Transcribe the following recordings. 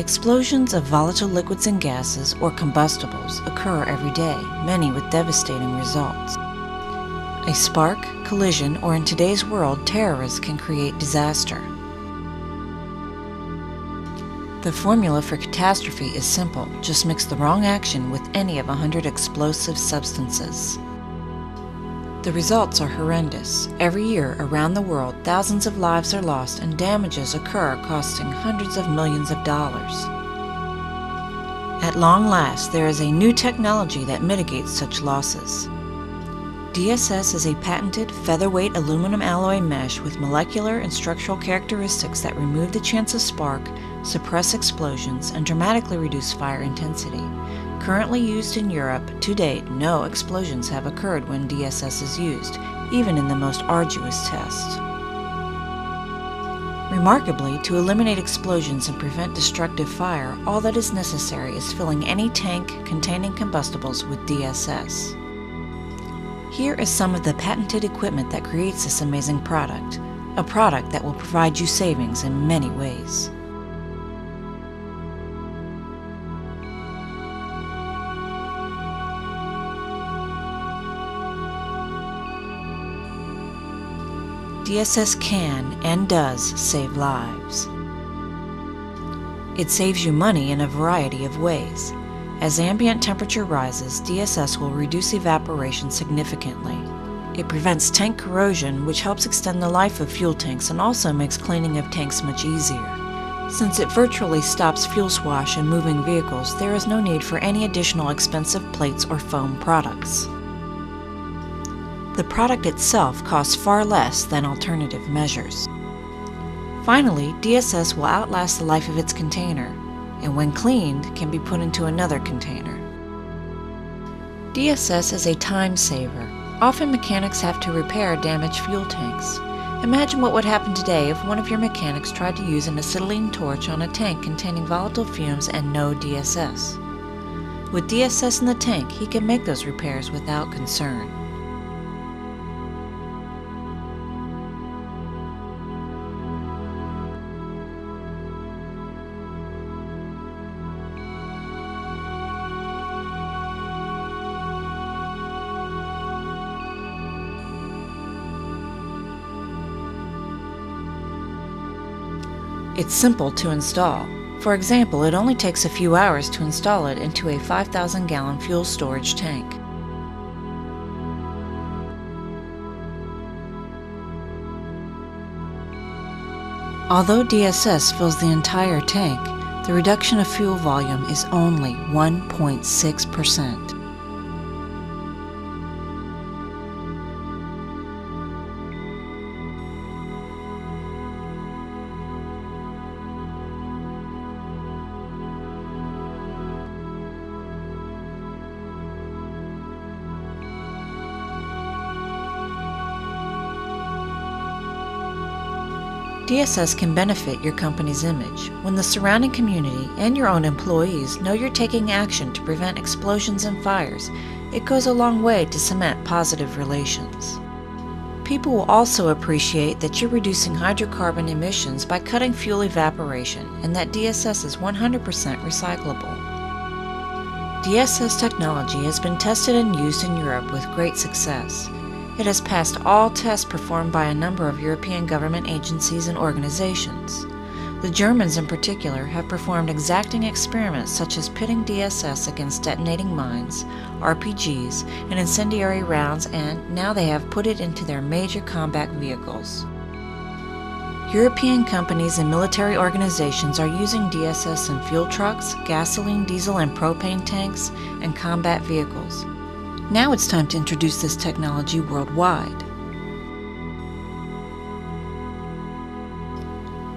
Explosions of volatile liquids and gases, or combustibles, occur every day, many with devastating results. A spark, collision, or in today's world, terrorists can create disaster. The formula for catastrophe is simple. Just mix the wrong action with any of 100 explosive substances. The results are horrendous. Every year around the world, thousands of lives are lost and damages occur costing hundreds of millions of dollars. At long last, there is a new technology that mitigates such losses. DSS is a patented featherweight aluminum alloy mesh with molecular and structural characteristics that remove the chance of spark, suppress explosions, and dramatically reduce fire intensity. Currently used in Europe, to date, no explosions have occurred when DSS is used, even in the most arduous tests. Remarkably, to eliminate explosions and prevent destructive fire, all that is necessary is filling any tank containing combustibles with DSS. Here is some of the patented equipment that creates this amazing product, a product that will provide you savings in many ways. DSS can and does save lives. It saves you money in a variety of ways. As ambient temperature rises, DSS will reduce evaporation significantly. It prevents tank corrosion, which helps extend the life of fuel tanks and also makes cleaning of tanks much easier. Since it virtually stops fuel swash in moving vehicles, there is no need for any additional expensive plates or foam products. The product itself costs far less than alternative measures. Finally, DSS will outlast the life of its container, and when cleaned, can be put into another container. DSS is a time saver. Often mechanics have to repair damaged fuel tanks. Imagine what would happen today if one of your mechanics tried to use an acetylene torch on a tank containing volatile fumes and no DSS. With DSS in the tank, he can make those repairs without concern. It's simple to install. For example, it only takes a few hours to install it into a 5,000-gallon fuel storage tank. Although DSS fills the entire tank, the reduction of fuel volume is only 1.6%. DSS can benefit your company's image when the surrounding community and your own employees know you're taking action to prevent explosions and fires. It goes a long way to cement positive relations. People will also appreciate that you're reducing hydrocarbon emissions by cutting fuel evaporation and that DSS is 100% recyclable. DSS technology has been tested and used in Europe with great success. It has passed all tests performed by a number of European government agencies and organizations. The Germans in particular have performed exacting experiments such as pitting DSS against detonating mines, RPGs, and incendiary rounds, and now they have put it into their major combat vehicles. European companies and military organizations are using DSS in fuel trucks, gasoline, diesel, and propane tanks, and combat vehicles. Now it's time to introduce this technology worldwide.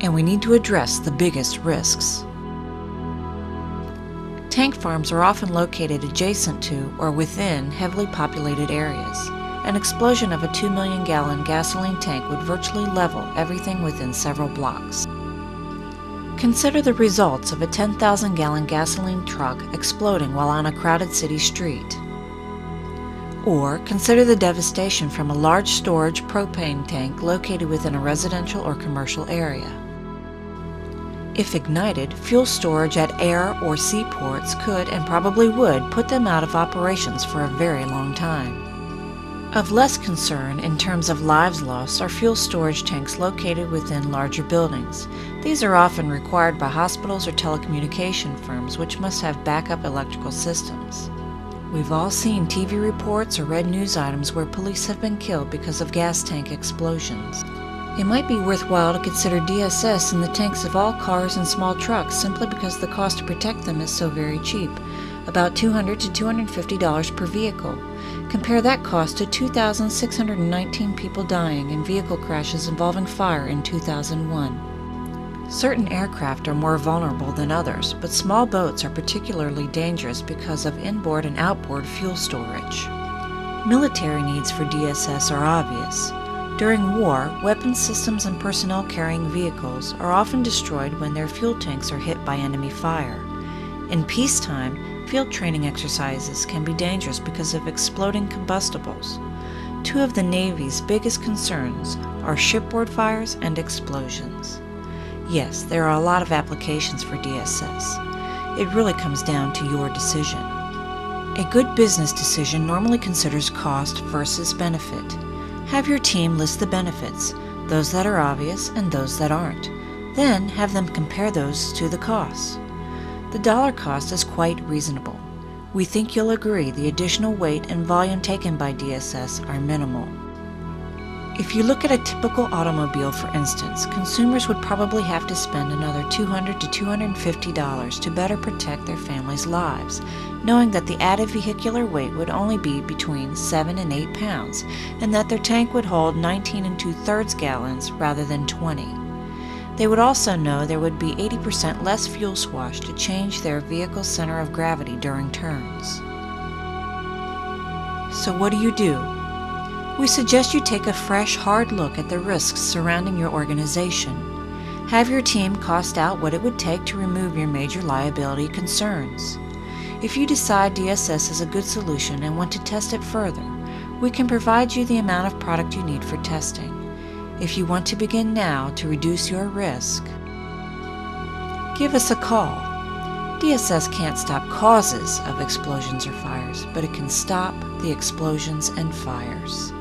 And we need to address the biggest risks. Tank farms are often located adjacent to or within heavily populated areas. An explosion of a 2 million gallon gasoline tank would virtually level everything within several blocks. Consider the results of a 10,000 gallon gasoline truck exploding while on a crowded city street. Or consider the devastation from a large storage propane tank located within a residential or commercial area. If ignited, fuel storage at air or seaports could and probably would put them out of operations for a very long time. Of less concern in terms of lives lost are fuel storage tanks located within larger buildings. These are often required by hospitals or telecommunication firms, which must have backup electrical systems. We've all seen TV reports or read news items where police have been killed because of gas tank explosions. It might be worthwhile to consider DSS in the tanks of all cars and small trucks simply because the cost to protect them is so very cheap, about $200 to $250 per vehicle. Compare that cost to 2,619 people dying in vehicle crashes involving fire in 2001. Certain aircraft are more vulnerable than others, but small boats are particularly dangerous because of inboard and outboard fuel storage. Military needs for DSS are obvious. During war, weapons systems and personnel carrying vehicles are often destroyed when their fuel tanks are hit by enemy fire. In peacetime, field training exercises can be dangerous because of exploding combustibles. Two of the Navy's biggest concerns are shipboard fires and explosions. Yes, there are a lot of applications for DSS. It really comes down to your decision. A good business decision normally considers cost versus benefit. Have your team list the benefits, those that are obvious and those that aren't. Then have them compare those to the costs. The dollar cost is quite reasonable. We think you'll agree the additional weight and volume taken by DSS are minimal. If you look at a typical automobile, for instance, consumers would probably have to spend another $200 to $250 to better protect their families' lives, knowing that the added vehicular weight would only be between 7 and 8 pounds, and that their tank would hold 19 2/3 gallons rather than 20. They would also know there would be 80% less fuel swash to change their vehicle's center of gravity during turns. So what do? We suggest you take a fresh, hard look at the risks surrounding your organization. Have your team cost out what it would take to remove your major liability concerns. If you decide DSS is a good solution and want to test it further, we can provide you the amount of product you need for testing. If you want to begin now to reduce your risk, give us a call. DSS can't stop causes of explosions or fires, but it can stop the explosions and fires.